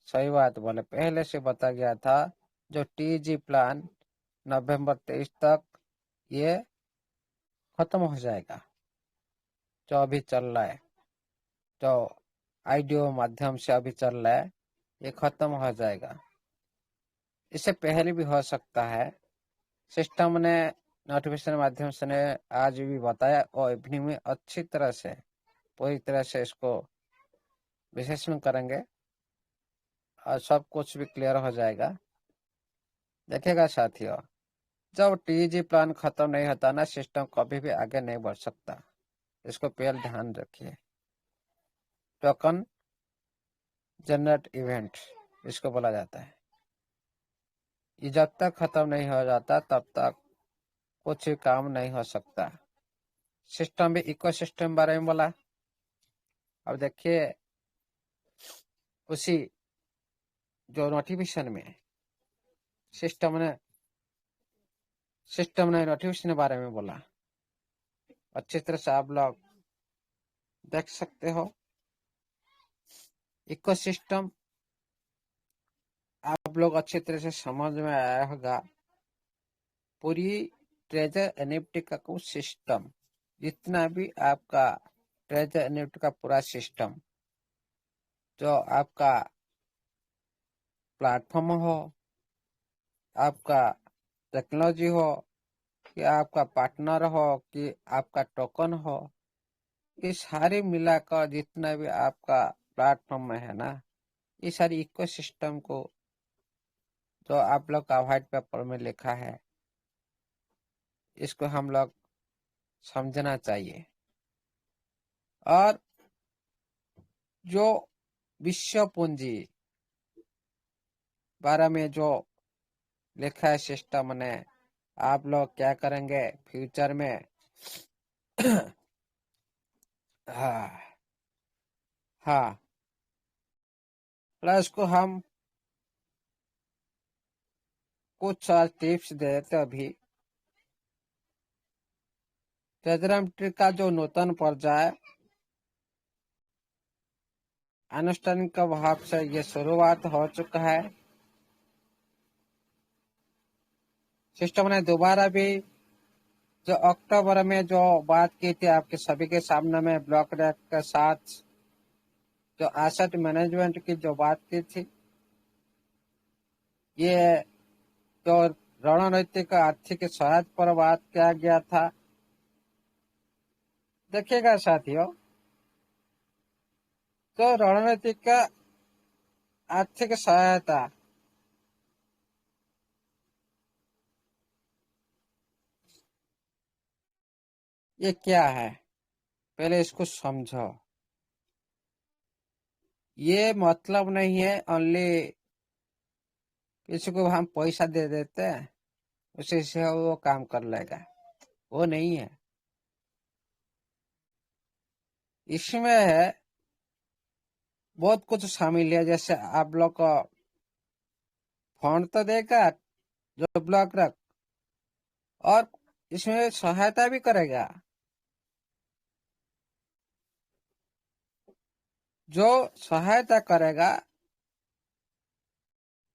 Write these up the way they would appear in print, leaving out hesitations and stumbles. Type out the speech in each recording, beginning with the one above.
सही बात बोले, पहले से बता गया था जो टीजी प्लान नवंबर 23 तक ये खत्म हो जाएगा। जो अभी चल रहा है, जो आईडीओ माध्यम से अभी चल रहा है, ये खत्म हो जाएगा। इससे पहले भी हो सकता है। सिस्टम ने नोटिफिकेशन माध्यम से ने आज भी बताया और इवनिंग में अच्छी तरह से पूरी तरह से इसको विश्लेषण करेंगे और सब कुछ भी क्लियर हो जाएगा। देखिएगा साथियों, जब टीजी प्लान खत्म नहीं होता ना, सिस्टम कभी भी आगे नहीं बढ़ सकता। इसको पहले ध्यान रखिए। टोकन जनरेट इवेंट इसको बोला जाता है। ये जब तक खत्म नहीं हो जाता तब तक कुछ भी काम नहीं हो सकता। सिस्टम भी इकोसिस्टम बारे में बोला। अब देखिए, उसी जो नोटिफिकेशन में सिस्टम ने नोटिफिकेशन के बारे में बोला। अच्छी तरह से आप लोग देख सकते हो। इकोसिस्टम आप लोग अच्छी तरह से समझ में आया होगा। पूरी ट्रेजर एनएफटी का कुछ सिस्टम, जितना भी आपका ट्रेजर एनएफटी का पूरा सिस्टम, जो आपका प्लेटफॉर्म हो, आपका टेक्नोलॉजी हो, कि आपका पार्टनर हो, कि आपका टोकन हो, ये सारे मिलाकर जितना भी आपका प्लेटफॉर्म में है ना, ये सारी इकोसिस्टम को जो आप लोग का व्हाइट पेपर में लिखा है, इसको हम लोग समझना चाहिए। और जो विश्व पूंजी बारे में जो लिखा है सिस्टम ने, आप लोग क्या करेंगे फ्यूचर में हाँ हाँ, प्लस को हम कुछ टिप्स देते अभी। ट्रेजरम का जो नूतन पर्याय अनुष्ठान का भाव से ये शुरुआत हो चुका है। सिस्टम ने दोबारा भी जो अक्टूबर में जो बात की थी आपके सभी के सामने में, ब्लॉक डेक के साथ जो एसेट मैनेजमेंट की जो बात की थी, ये जो रणनीतिक आर्थिक सहायता पर बात किया गया था। देखिएगा साथियों, तो रणनीतिक आर्थिक सहायता ये क्या है, पहले इसको समझो। ये मतलब नहीं है ओनली किसी को हम पैसा दे देते हैं उसी से वो काम कर लेगा, वो नहीं है। इसमें है बहुत कुछ शामिल है। जैसे आप लोग को फंड तो देगा जो ब्लॉक रख, और इसमें सहायता भी करेगा। जो सहायता करेगा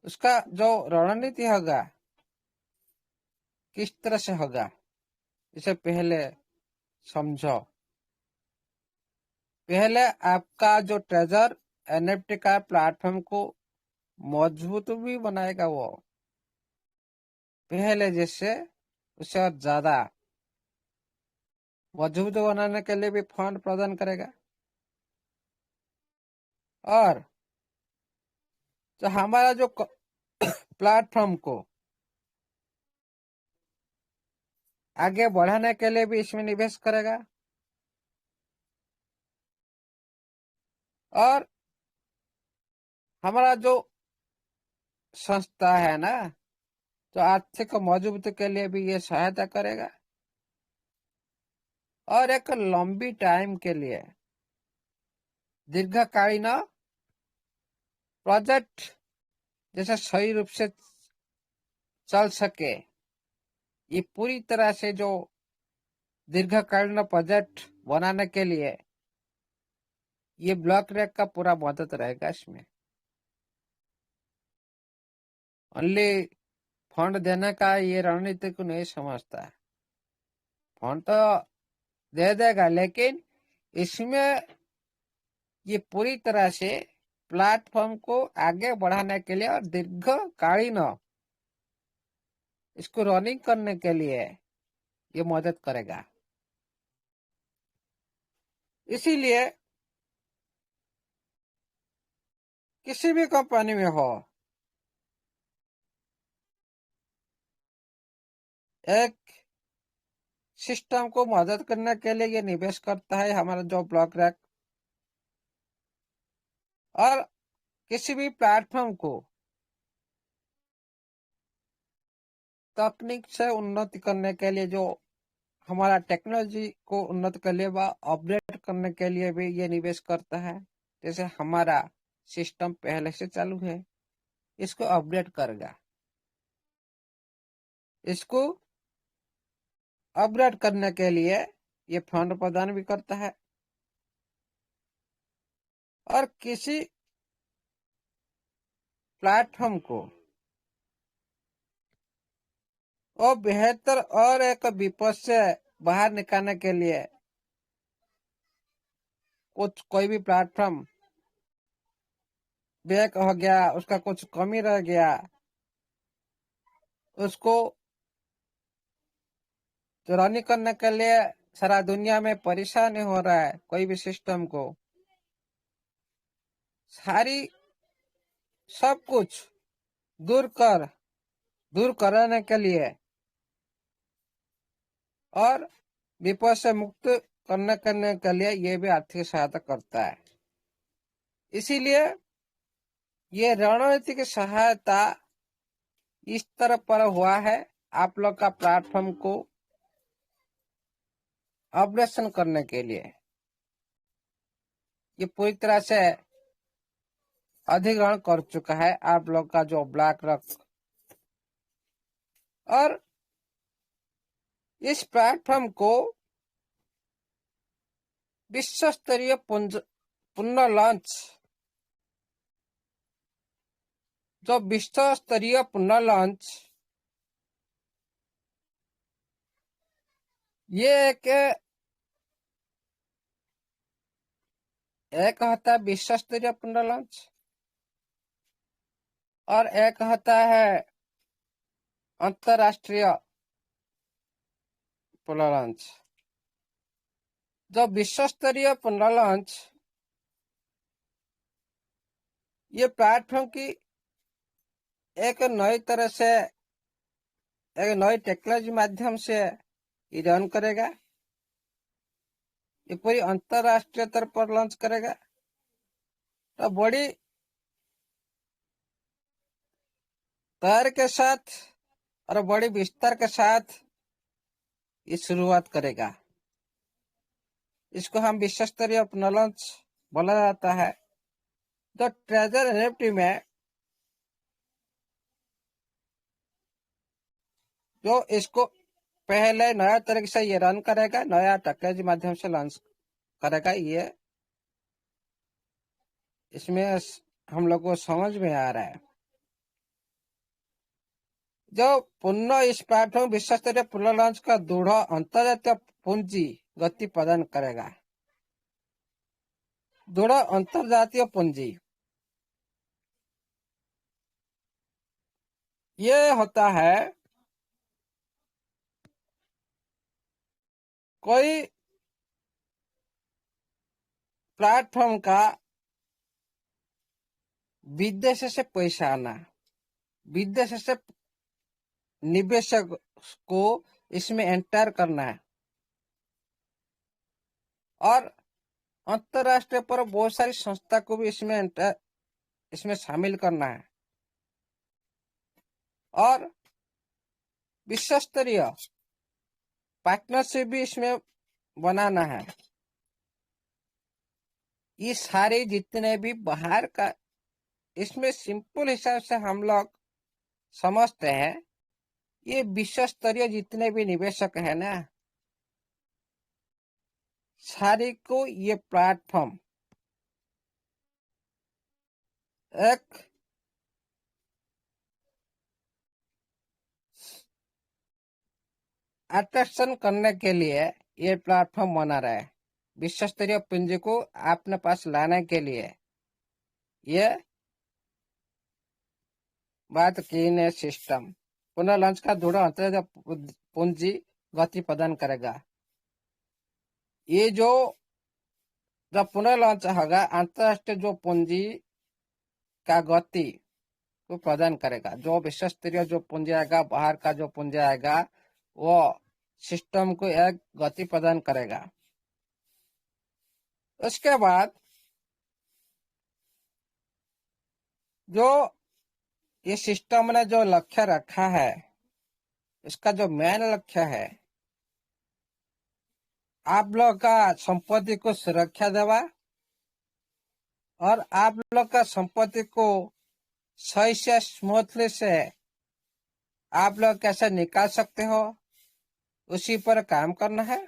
उसका जो रणनीति होगा किस तरह से होगा, इसे पहले समझो। पहले आपका जो ट्रेजर एनएफटी का प्लेटफॉर्म को मजबूत भी बनाएगा, वो पहले जैसे उससे और ज्यादा मजबूत बनाने के लिए भी फंड प्रदान करेगा। और जो हमारा जो प्लेटफॉर्म को आगे बढ़ाने के लिए भी इसमें निवेश करेगा। और हमारा जो संस्था है ना, तो आर्थिक मजबूती के लिए भी ये सहायता करेगा। और एक लंबी टाइम के लिए दीर्घकालीन प्रोजेक्ट जैसे सही रूप से चल सके, ये पूरी तरह से जो दीर्घकालीन प्रोजेक्ट बनाने के लिए ये ब्लॉक रेक का पूरा मदद रहेगा इसमें। ओनली फंड देने का ये रणनीति को नहीं समझता। फंड तो दे देगा, लेकिन इसमें ये पूरी तरह से प्लेटफॉर्म को आगे बढ़ाने के लिए और दीर्घकालीन इसको रनिंग करने के लिए ये मदद करेगा। इसीलिए किसी भी कंपनी में हो, एक सिस्टम को मदद करने के लिए ये निवेश करता है हमारा जो ब्लॉकरैक, और किसी भी प्लेटफॉर्म को तकनीक से उन्नति करने के लिए, जो हमारा टेक्नोलॉजी को उन्नत कर लिए व अपडेट करने के लिए भी ये निवेश करता है। जैसे हमारा सिस्टम पहले से चालू है, इसको अपडेट करेगा, इसको अपग्रेड करने के लिए ये फंड प्रदान भी करता है। और किसी प्लेटफॉर्म को और बेहतर और एक विपद से बाहर निकालने के लिए कोई भी प्लेटफॉर्म बैक हो गया, उसका कुछ कमी रह गया, उसको रनिंग करने के लिए सारा दुनिया में परेशानी हो रहा है, कोई भी सिस्टम को सारी सब कुछ दूर कराने के लिए और विपद से मुक्त करने के लिए ये भी आर्थिक सहायता करता है। इसीलिए ये रणनीतिक सहायता इस तरह पर हुआ है, आप लोग का प्लेटफॉर्म को ऑपरेशन करने के लिए ये पूरी तरह से अधिग्रहण कर चुका है आप लोग का जो ब्लैकरॉक। और इस प्लेटफॉर्म को विश्व स्तरीय पुनः लॉन्च, जो विश्व स्तरीय पुनः लॉन्च ये एक होता है विश्व स्तरीय पुनः लॉन्च, और एक होता है अंतरराष्ट्रीय पुनः लॉन्च। जो विश्व स्तरीय पुनः लॉन्च ये प्लेटफॉर्म की एक नई तरह से, एक नई टेक्नोलॉजी माध्यम से ये रन करेगा, ये पूरी अंतरराष्ट्रीय स्तर पर लॉन्च करेगा। तो बड़ी तैयारी के साथ और बड़ी विस्तार के साथ ये शुरुआत करेगा। इसको हम विश्व स्तरीय पुनः लॉन्च बोला जाता है। जो ट्रेजर एनएफटी में जो इसको पहले नया तरीके से ये रन करेगा, नया टेक्नोलॉजी माध्यम से लॉन्च करेगा, ये इसमें हम लोग को समझ में आ रहा है। जो पुनः इस प्लेटफॉर्म विश्व स्तरीय पुनः लॉन्च का दृढ़ अंतर्जातीय पूंजी गति प्रदान करेगा। दृढ़ अंतर्जातीय पूंजी ये होता है कोई प्लेटफॉर्म का विदेश से पैसा आना, विदेश से निवेशक को इसमें एंटर करना है, और अंतरराष्ट्रीय पर बहुत सारी संस्था को भी इसमें शामिल करना है, और विश्व स्तरीय पार्टनरशिप भी इसमें बनाना है। ये सारे जितने भी बाहर का, इसमें सिंपल हिसाब से हम लोग समझते हैं, ये विश्व स्तरीय जितने भी निवेशक है ना, सारे को ये प्लेटफॉर्म एक अट्रैक्शन करने के लिए ये प्लेटफॉर्म बना रहा है। विश्व स्तरीय पूंजी को अपने पास लाने के लिए ये बात की ने सिस्टम पुनः लॉन्च का दृढ़ अंतर्राष्ट्रीय पूंजी गति प्रदान करेगा। ये जो जब पुनः लॉन्च होगा अंतर्राष्ट्रीय जो पूंजी का गति को प्रदान करेगा। जो विश्व स्तरीय जो पूंजी आएगा, बाहर का जो पूंजी आएगा, वो सिस्टम को एक गति प्रदान करेगा। उसके बाद जो ये सिस्टम ने जो लक्ष्य रखा है, इसका जो मेन लक्ष्य है, आप लोग का संपत्ति को सुरक्षा देवा और आप लोग का संपत्ति को सही से स्मूथली से आप लोग कैसे निकाल सकते हो, उसी पर काम करना है।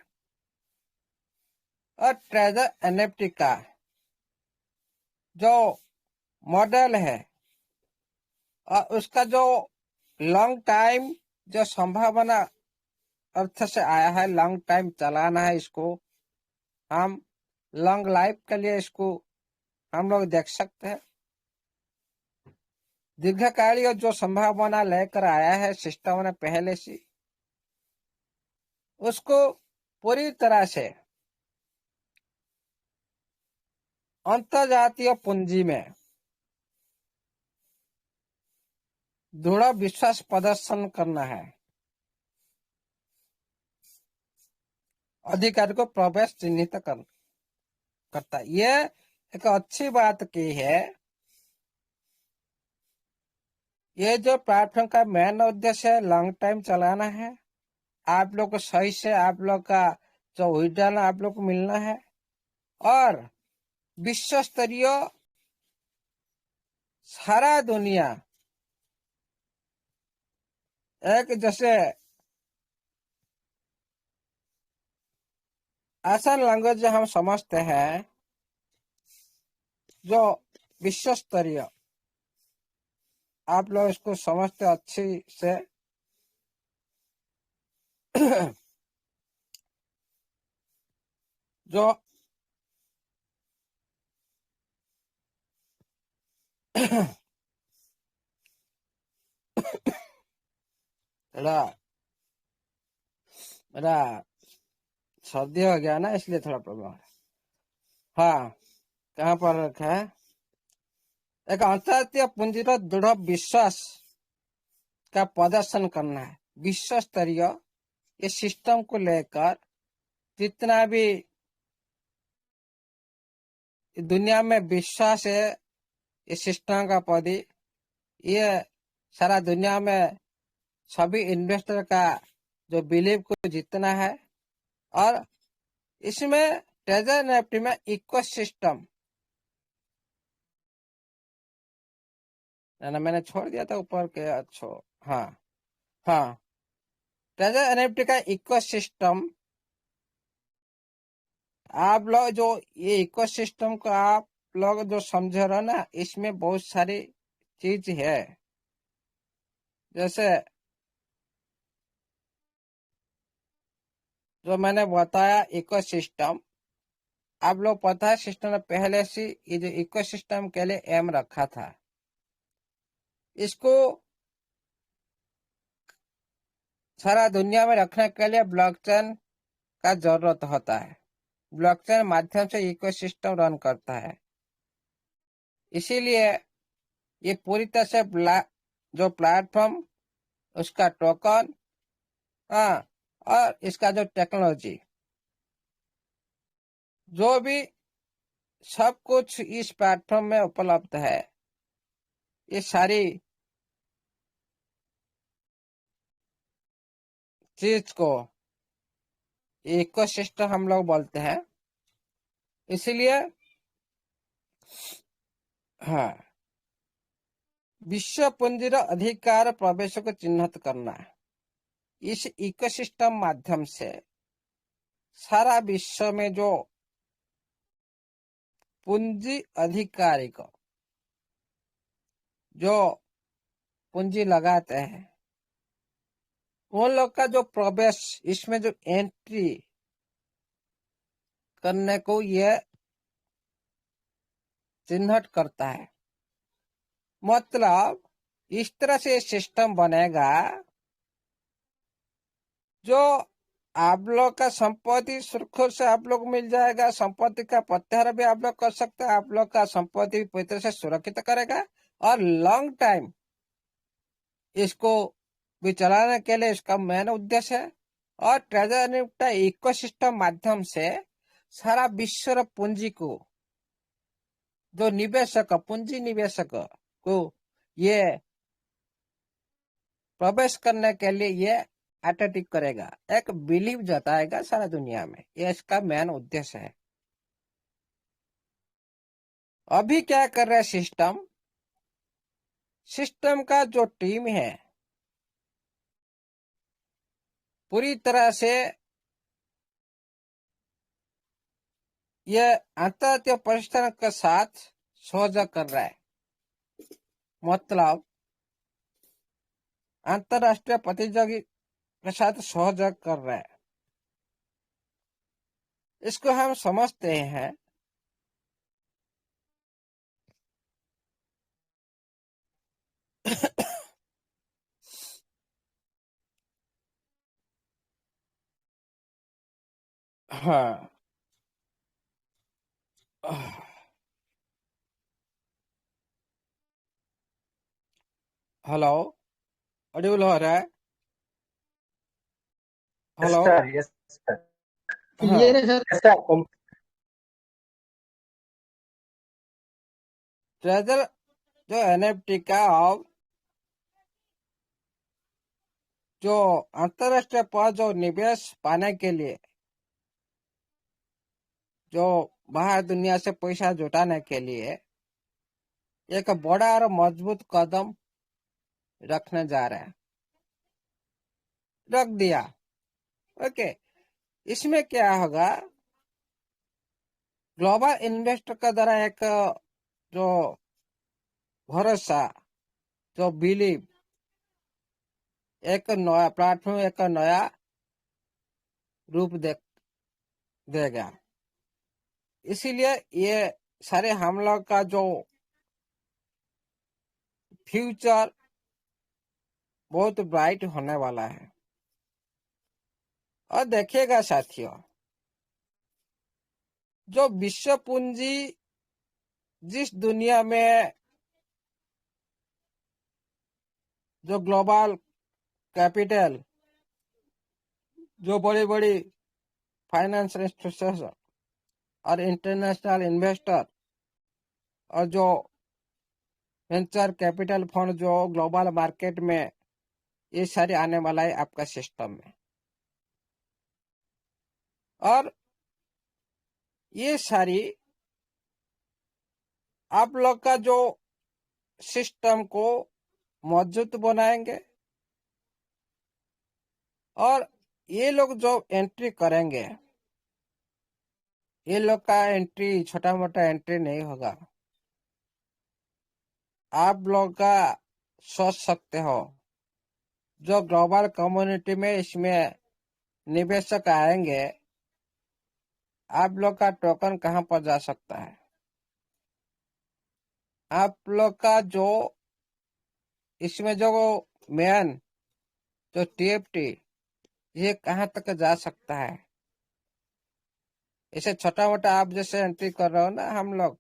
और ट्रेजर एनएफटी का जो मॉडल है और उसका जो लॉन्ग टाइम जो संभावना अर्थ से आया है, लॉन्ग टाइम चलाना है इसको, हम लॉन्ग लाइफ के लिए इसको हम लोग देख सकते हैं। दीर्घकालीन जो संभावना लेकर आया है सिस्टम ने पहले से, उसको पूरी तरह से अंतर्जातीय पूंजी में दृढ़ विश्वास प्रदर्शन करना है। अधिकारी को प्रवेश चिन्हित करता है। ये एक अच्छी बात की है। ये जो प्लेटफॉर्म का मेन उद्देश्य है लॉन्ग टाइम चलाना है। आप लोग को सही से आप लोग का जो विड्रॉल आप लोग को मिलना है और विश्व स्तरीय सारा दुनिया एक जैसे आसान लैंग्वेज जो हम समझते हैं, जो विश्व स्तरीय आप लोग इसको समझते अच्छी से जो मेरा सर्दी हो गया ना, इसलिए थोड़ा प्रॉब्लम है। हाँ, कहाँ पर रखा है? एक अंतर्राष्ट्रीय पूंजी का दृढ़ विश्वास का प्रदर्शन करना है। विश्व स्तरीय ये सिस्टम को लेकर जितना भी दुनिया में विश्वास है इस सिस्टम का प्रति, ये सारा दुनिया में सभी इन्वेस्टर का जो बिलीव को जीतना है। और इसमें ट्रेजर एनएफटी में इकोसिस्टम ना, मैंने छोड़ दिया था ऊपर के। अच्छा, हाँ हाँ, ट्रेजर एनएफटी का इकोसिस्टम आप लोग जो ये इकोसिस्टम को आप लोग जो समझ रहे हो ना, इसमें बहुत सारी चीज है। जैसे जो मैंने बताया इकोसिस्टम, आप लोग पता है सिस्टम ने पहले से ये जो इकोसिस्टम के लिए एम रखा था, इसको सारा दुनिया में रखने के लिए ब्लॉकचेन का जरूरत होता है। ब्लॉकचेन माध्यम से इकोसिस्टम रन करता है। इसीलिए ये पूरी तरह से जो प्लेटफॉर्म, उसका टोकन, हाँ, और इसका जो टेक्नोलॉजी, जो भी सब कुछ इस प्लेटफॉर्म में उपलब्ध है, ये सारी चीज को इकोसिस्टम हम लोग बोलते हैं। इसीलिए हाँ, विश्व पूंजीर अधिकार प्रवेश को चिन्हित करना, इस इकोसिस्टम माध्यम से सारा विश्व में जो पूंजी अधिकारी को जो पूंजी लगाते हैं, उन लोग का जो प्रवेश, इसमें जो एंट्री करने को ये चिन्हित करता है। मतलब इस तरह से सिस्टम बनेगा जो आप लोग का संपत्ति सुरक्षित से आप लोग मिल जाएगा, संपत्ति का प्रत्याहार भी आप लोग कर सकते हैं, आप लोग का संपत्ति भी पूरी तरह से सुरक्षित करेगा और लॉन्ग टाइम इसको भी चलाने के लिए इसका मेन उद्देश्य है। और ट्रेजर निफ्टा इकोसिस्टम माध्यम से सारा विश्व पूंजी को, जो निवेशक पूंजी निवेशक को ये प्रवेश करने के लिए ये अट्रैक्टिव करेगा, एक बिलीव जताएगा सारा दुनिया में, ये इसका मेन उद्देश्य है। अभी क्या कर रहा है सिस्टम का जो टीम है पूरी तरह से ये अंतर्राष्ट्रीय प्रतिष्ठान के साथ सहयोग कर रहा है। मतलब अंतर्राष्ट्रीय प्रतियोगी के साथ सहयोग कर रहा है। इसको हम समझते हैं हाँ, हेलो, ऑडिबल हो रहा है? हेलो, सर, यस सर, हाँ, क्लियर है सर? ऐसा ट्रेजर जो एनएफटी का अब जो अंतरराष्ट्रीय पर जो निवेश पाने के लिए, जो बाहर दुनिया से पैसा जुटाने के लिए एक बड़ा और मजबूत कदम रखने जा रहा है, रख दिया। ओके, इसमें क्या होगा, ग्लोबल इन्वेस्टर का द्वारा एक जो भरोसा, जो बिलीव, एक नया प्लेटफॉर्म, एक नया रूप देगा। इसीलिए ये सारे हम लोग का जो फ्यूचर बहुत ब्राइट होने वाला है। और देखिएगा साथियों, जो विश्व पूंजी जिस दुनिया में जो ग्लोबल कैपिटल, जो बड़ी बड़ी फाइनेंस इंस्टीट्यूशन और इंटरनेशनल इन्वेस्टर और जो वेंचर कैपिटल फंड जो ग्लोबल मार्केट में, ये सारे आने वाला है आपका सिस्टम में। और ये सारी आप लोग का जो सिस्टम को मजबूत बनाएंगे। और ये लोग जो एंट्री करेंगे, ये लोग का एंट्री छोटा मोटा एंट्री नहीं होगा। आप लोग का सोच सकते हो जो ग्लोबल कम्युनिटी में इसमें निवेशक आएंगे, आप लोग का टोकन कहाँ पर जा सकता है, आप लोग का जो इसमें जो मेन जो टीएफटी, ये कहाँ तक जा सकता है। इसे छोटा मोटा आप जैसे एंट्री कर रहे हो ना हम लोग,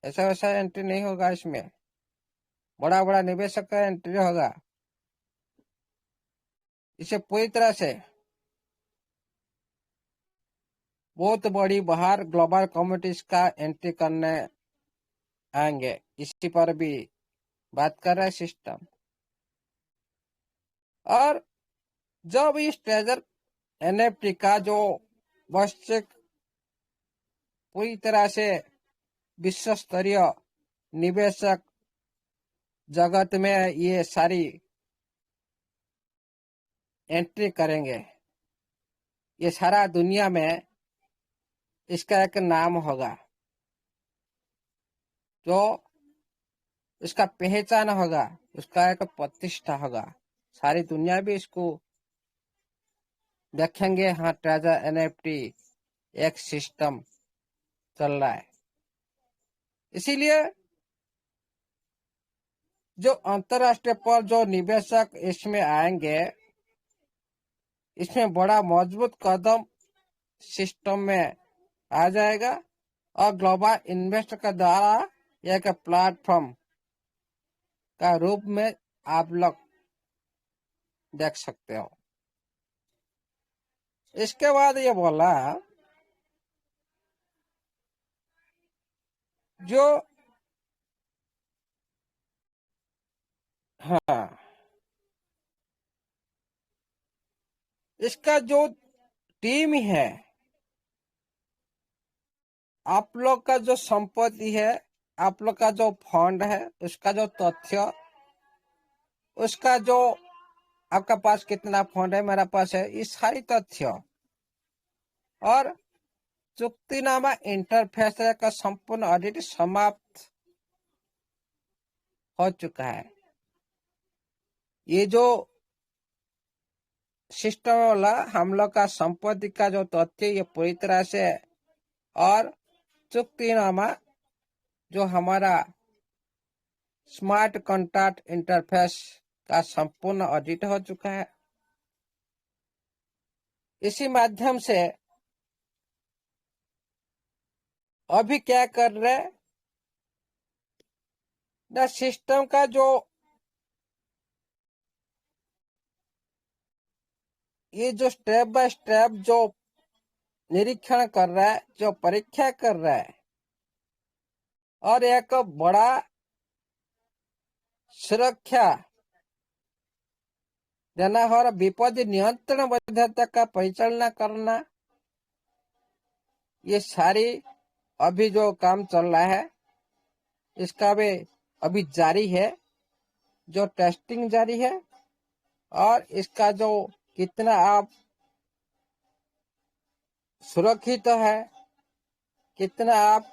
ऐसा वैसा एंट्री नहीं होगा। इसमें बड़ा बड़ा निवेशक का एंट्री होगा। इसे पूरी तरह से बहुत बड़ी बाहर ग्लोबल कम्युनिटीज का एंट्री करने आएंगे। इसी पर भी बात कर रहा है सिस्टम। और जब इस ट्रेजर एनएफटी का जो वैश्विक पूरी तरह से विश्व स्तरीय निवेशक जगत में ये सारी एंट्री करेंगे, ये सारा दुनिया में इसका एक नाम होगा, जो इसका पहचान होगा, उसका एक प्रतिष्ठा होगा। सारी दुनिया भी इसको देखेंगे। हाँ, ट्रेजर एनएफटी एक सिस्टम चल रहा है। इसीलिए जो अंतरराष्ट्रीय पर जो निवेशक इसमें आएंगे, इसमें बड़ा मजबूत कदम सिस्टम में आ जाएगा और ग्लोबल इन्वेस्टर के द्वारा एक प्लेटफॉर्म का रूप में आप लोग देख सकते हो। इसके बाद ये बोला जो हाँ, इसका जो टीम है, आप लोग का जो संपत्ति है, आप लोग का जो फंड है, उसका जो तथ्य, उसका जो आपका पास कितना फंड है, मेरा पास है, ये सारी तथ्य और चुक्तिनामा इंटरफेस का संपूर्ण ऑडिट समाप्त हो चुका है। ये जो सिस्टम वाला हम लोग का संपत्ति का जो तथ्य, ये पूरी तरह से और चुक्तिनामा जो हमारा स्मार्ट कॉन्ट्रैक्ट इंटरफेस का संपूर्ण ऑडिट हो चुका है। इसी माध्यम से अभी क्या कर रहे ना, सिस्टम का जो ये जो स्टेप बाय स्टेप जो निरीक्षण कर रहा है, जो परीक्षा कर रहा है और एक बड़ा सुरक्षा देना और विपद नियंत्रण बाध्यता का परिचालना करना, ये सारी अभी जो काम चल रहा है, इसका भी अभी जारी है, जो टेस्टिंग जारी है और इसका जो कितना आप सुरक्षित है, कितना आप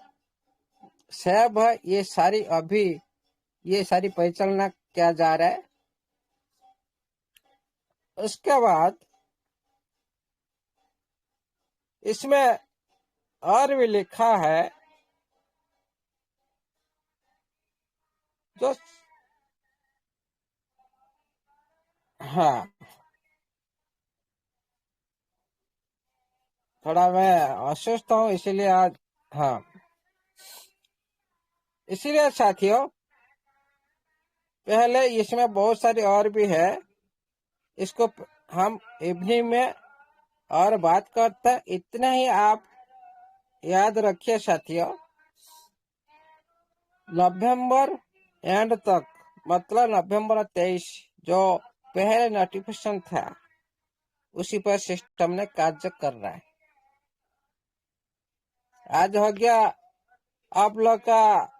सेफ है, ये सारी अभी ये सारी परिचालना किया जा रहा है। उसके बाद इसमें और भी लिखा है जो हाँ, थोड़ा मैं अस्वस्थ हूँ इसीलिए आज हाँ, इसीलिए साथियों पहले इसमें बहुत सारी और भी है, इसको हम इवनिंग में और बात करते हैं। इतना ही आप याद रखिए साथियों, नवंबर एंड तक, मतलब नवंबर 23 जो पहले नोटिफिकेशन था, उसी पर सिस्टम ने कार्य कर रहा है। आज हो गया आप लोग का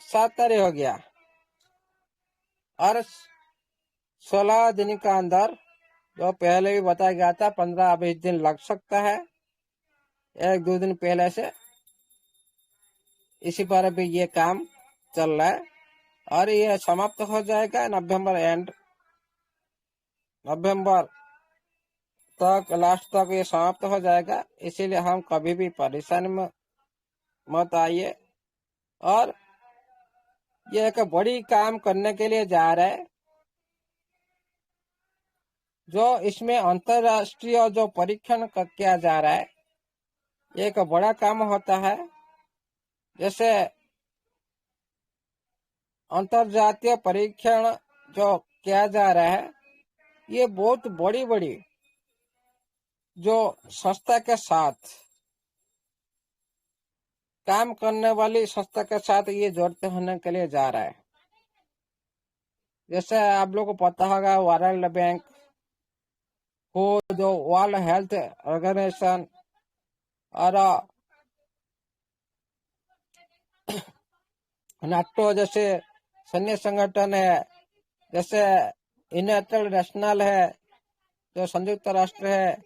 7 तारीख हो गया और 16 दिन का अंदर, जो पहले भी बताया गया था 15-20 दिन लग सकता है, 1-2 दिन पहले से इसी पर भी ये काम चल रहा है और ये समाप्त हो जाएगा नवंबर तक, लास्ट तक ये समाप्त हो जाएगा। इसीलिए हम कभी भी परेशानी में मत आइए और ये एक बड़ी काम करने के लिए जा रहा है, जो इसमें अंतरराष्ट्रीय जो परीक्षण किया जा रहा है, एक बड़ा काम होता है। जैसे अंतरजातीय परीक्षण जो किया जा रहा है, ये बहुत बड़ी बड़ी जो संस्था के साथ काम करने वाली संस्था के साथ ये जोड़ते होने के लिए जा रहा है। जैसे आप लोगों को पता होगा वर्ल्ड बैंक हो, जो वर्ल्ड हेल्थ ऑर्गेनाइजेशन और नाटो जैसे सैन्य संगठन है, जैसे यूनाइटेड नेशनल है जो संयुक्त राष्ट्र है,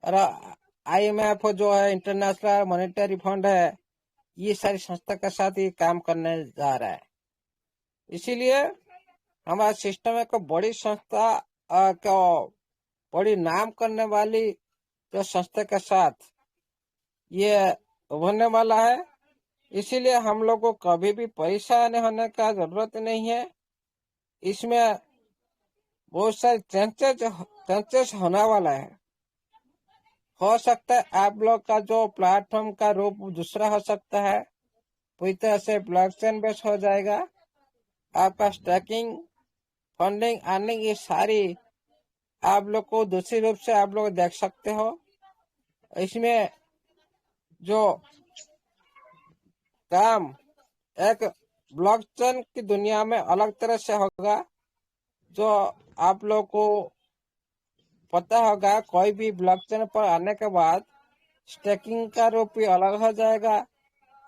और IMF जो है इंटरनेशनल मॉनेटरी फंड है, ये सारी संस्था के साथ ही काम करने जा रहा है। इसीलिए हमारा सिस्टम एक बड़ी संस्था को बड़ी नाम करने वाली जो संस्था के साथ ये होने वाला है। इसीलिए हम लोग को कभी भी परेशान होने का जरूरत नहीं है। इसमें बहुत सारे चेंजेस होने वाला है। हो सकता है आप लोग का जो प्लेटफॉर्म का रूप दूसरा हो सकता है, पूरी तरह से ब्लॉकचेन बेस हो जाएगा। आपका स्टैकिंग, फंडिंग, अर्निंग ये सारी आप लोग को दूसरी रूप से आप लोग देख सकते हो। इसमें जो काम एक ब्लॉकचेन की दुनिया में अलग तरह से होगा, जो आप लोग को पता होगा। कोई भी ब्लॉकचेन पर आने के बाद स्टेकिंग का रूप भी अलग हो जाएगा,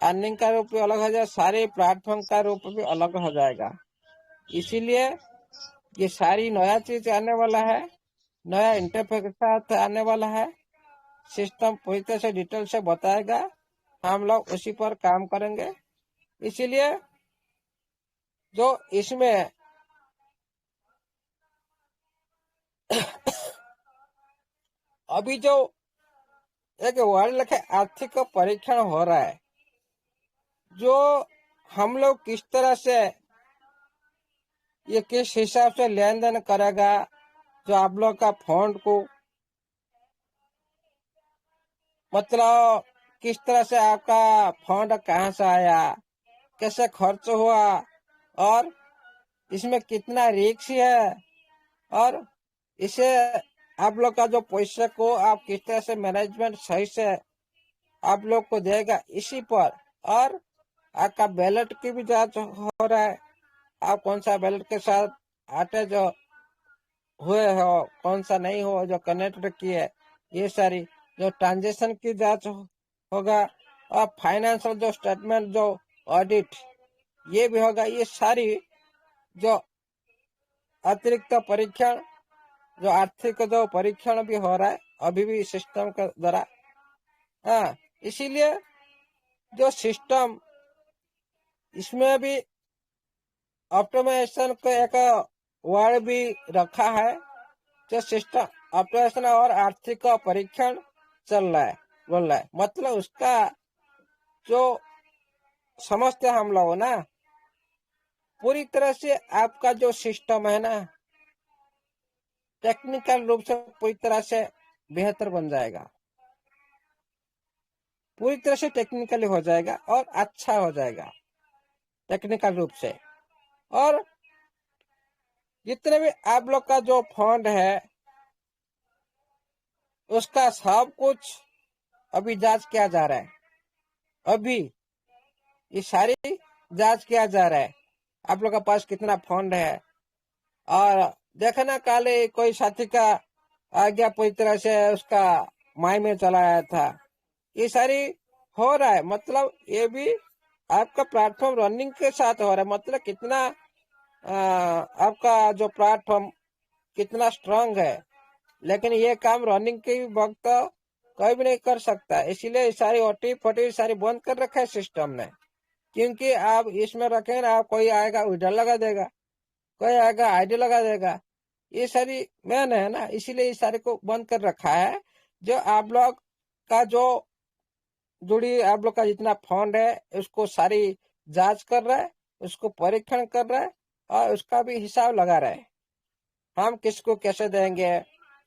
अर्निंग का रूप भी अलग हो जाएगा, सारे प्लेटफॉर्म का रूप भी अलग हो जाएगा। इसीलिए ये सारी नया चीज आने वाला है, नया इंटरफेस के साथ आने वाला है। सिस्टम पूरी तरह से डिटेल से बताएगा, हम लोग उसी पर काम करेंगे। इसीलिए जो इसमें अभी जो एक वर्ल्ड के आर्थिक परीक्षण हो रहा है, जो हम लोग किस तरह से ये किस हिसाब से लेन देन करेगा, जो आप लोग का फंड को मतलब किस तरह से आपका फंड कहाँ से आया, कैसे खर्च हुआ, और इसमें कितना रिस्क है, और इसे आप लोग का जो पैसे को आप किस तरह से मैनेजमेंट सही से आप लोग को देगा, इसी पर। और आपका बैलेट की भी जांच हो रहा है, आप कौन सा बैलेट के साथ आटे जो हुए हो, कौन सा नहीं हो, जो कनेक्ट किए, ये सारी जो ट्रांजेक्शन की जांच होगा, और फाइनेंशियल जो स्टेटमेंट जो ऑडिट ये भी होगा। ये सारी जो अतिरिक्त परीक्षण, जो आर्थिक जो परीक्षण भी हो रहा है अभी भी सिस्टम के द्वारा। हाँ, इसीलिए जो सिस्टम इसमें भी ऑप्टिमाइजेशन का एक वर्ड भी रखा है, जो सिस्टम ऑप्टिमाइजेशन और आर्थिक परीक्षण चल रहा है, बोल रहा है। मतलब उसका जो समझते हम लोग ना, पूरी तरह से आपका जो सिस्टम है ना, टेक्निकल रूप से पूरी तरह से बेहतर बन जाएगा, पूरी तरह से टेक्निकली हो जाएगा और अच्छा हो जाएगा टेक्निकल रूप से। और जितने भी आप लोग का जो फंड है उसका सब कुछ अभी जांच किया जा रहा है। अभी ये सारी जांच किया जा रहा है, आप लोग के पास कितना फंड है। और देखना काले कोई साथी का आ गया, पूरी तरह से उसका माई में चला आया था, ये सारी हो रहा है। मतलब ये भी आपका प्लेटफॉर्म रनिंग के साथ हो रहा है। मतलब कितना आपका जो प्लेटफॉर्म कितना स्ट्रांग है, लेकिन ये काम रनिंग के वक्त कोई भी नहीं कर सकता। इसीलिए सारी ओटी फोटी सारी बंद कर रखा है सिस्टम ने, क्योंकि आप इसमें रखें ना, आप कोई आएगा विड्रॉल लगा देगा, कोई आएगा आईडी लगा देगा, ये सारी मेन है ना। इसीलिए ये सारे को बंद कर रखा है। जो आप लोग का जो जुड़ी आप लोग का जितना फंड है उसको सारी जांच कर रहा है, उसको परीक्षण कर रहा है, और उसका भी हिसाब लगा रहा है, हम किसको कैसे देंगे।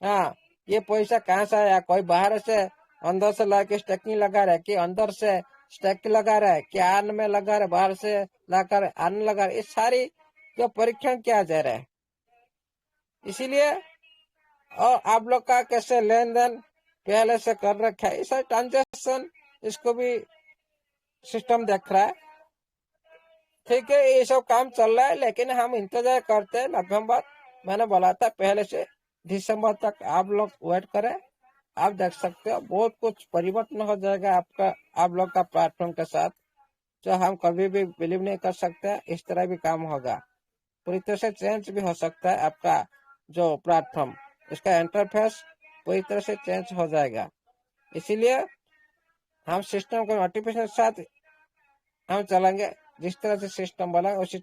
हाँ, ये पैसा कहाँ से आया, कोई बाहर से अंदर से ला के स्टैकिंग लगा रहा है कि अंदर से स्टैकिंग लगा रहा है, कि आन में लगा रहा है, बाहर से लाकर आन लगा रहा है, ये सारी जो परीक्षण किया जा रहा है। इसीलिए और आप लोग का कैसे लेन देन पहले से कर रखा है, इस ट्रांजेक्शन इसको भी सिस्टम देख रहा है। ठीक है, ये सब काम चल रहा है, लेकिन हम इंतजार करते हैं नवंबर, मैंने बोला था पहले से दिसंबर तक आप लोग वेट करें। आप देख सकते हो बहुत कुछ परिवर्तन हो जाएगा आपका, आप लोग का प्लेटफॉर्म के साथ, जो हम कभी भी बिलीव नहीं कर सकते। इस तरह भी काम होगा, पूरी तरह से चेंज भी हो सकता है आपका जो प्लेटफॉर्म, उसका इंटरफेस पूरी तरह से चेंज हो जाएगा। इसीलिए हम सिस्टम को नोटिफिकेशन के साथ हम चलेंगे, जिस तरह से सिस्टम बना उसी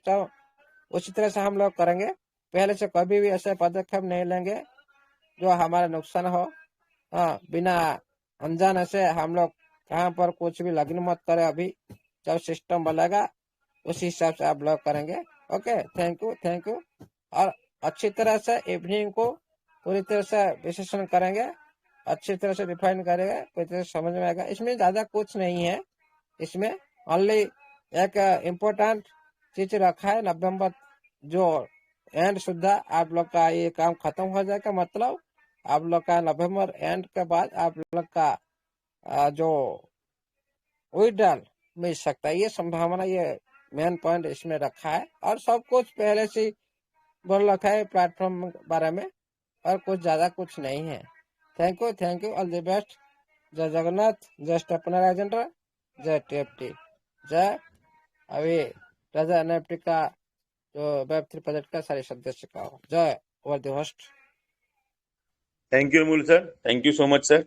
तरह से हम लोग करेंगे। पहले से कभी भी ऐसे पदक्षेप नहीं लेंगे जो हमारा नुकसान हो, हाँ, बिना अनजाने से हम लोग कहाँ पर कुछ भी लग्न मत करें। अभी जब सिस्टम बनेगा उसी हिसाब से आप लोग करेंगे। Okay, thank you. और अच्छी तरह से इवनिंग को पूरी तरह से विश्लेषण करेंगे, अच्छी तरह से डिफाइन करेंगे, पूरी तरह से समझ में आएगा। इसमें ज्यादा कुछ नहीं है, इसमें ओनली एक इम्पोर्टेंट चीज रखा है, नवंबर जो एंड सुधा आप लोग का ये काम खत्म हो जाएगा। मतलब आप लोग का नवंबर एंड के बाद आप लोग का जो विड्रॉल मिल सकता है, ये संभावना, ये मेन पॉइंट इसमें रखा है। और सब कुछ पहले से बोल रखा है प्लेटफॉर्म के बारे में, और कुछ ज्यादा कुछ नहीं है। Thank you, all the best. जय जगन्नाथ, जय स्टेपनर राजेंद्र, जय टीएफटी, जय अभी राजा एनएफटी का जो वेब3 प्रोजेक्ट का सारे सदस्य का हो। जय over the host. Thank you Amul sir, thank you so much sir.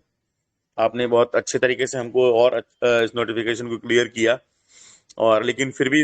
आपने बहुत अच्छे तरीके से हमको और इस नोटिफिकेशन को क्लियर किया, और लेकिन फिर भी